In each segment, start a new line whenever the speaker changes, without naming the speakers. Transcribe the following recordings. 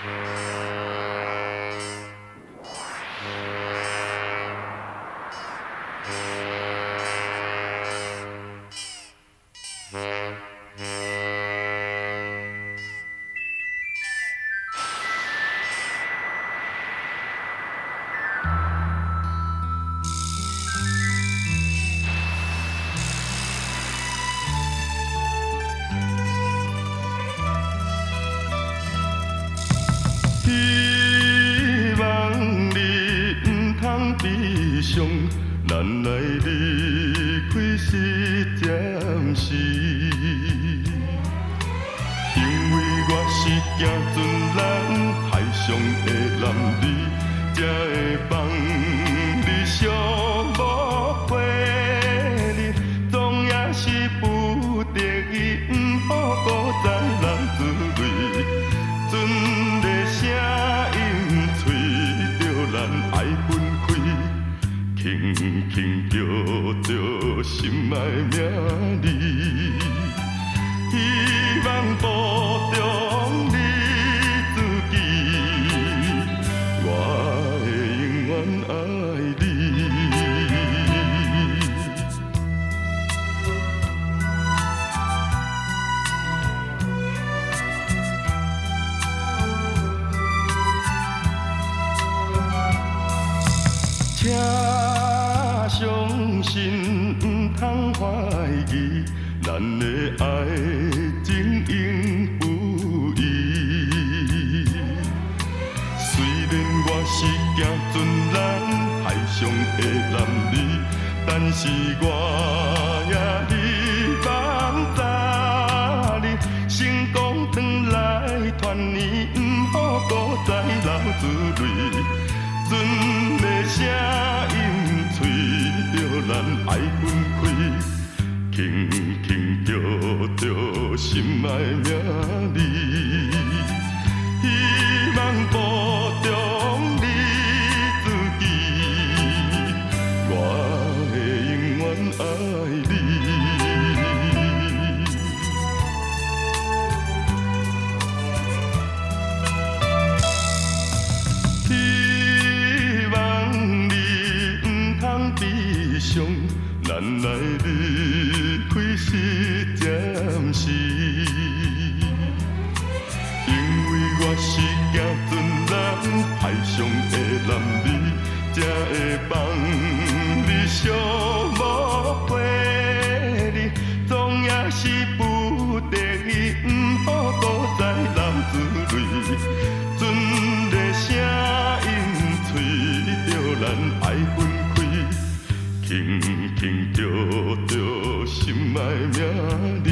希望你唔通悲伤，咱来离开是暂时。因为我是行船人，海上的男儿，才会放你寂寞陪你，总也是不得已，唔好搁再流珠泪。船的声音吹着咱爱分开，轻轻叫着心爱名字，希望保重你自己，我会永远爱你。请相信，唔通怀疑，咱的爱情永不移。虽然我是行船人，海上的男儿，但是我也希望早日成功转来团圆，唔好搁再流珠泪。船的声音吹着咱爱分开，轻轻叫着心爱名字，希望保重你自己，我会永远爱你。悲伤，咱来离开是暂时，因为我是行船人，海上的男儿，才会放你寂寞陪你，总也是不得已，唔好搁再流珠泪。船的声音吹着咱爱分开。轻轻叫着心爱名字，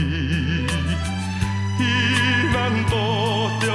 希望保重。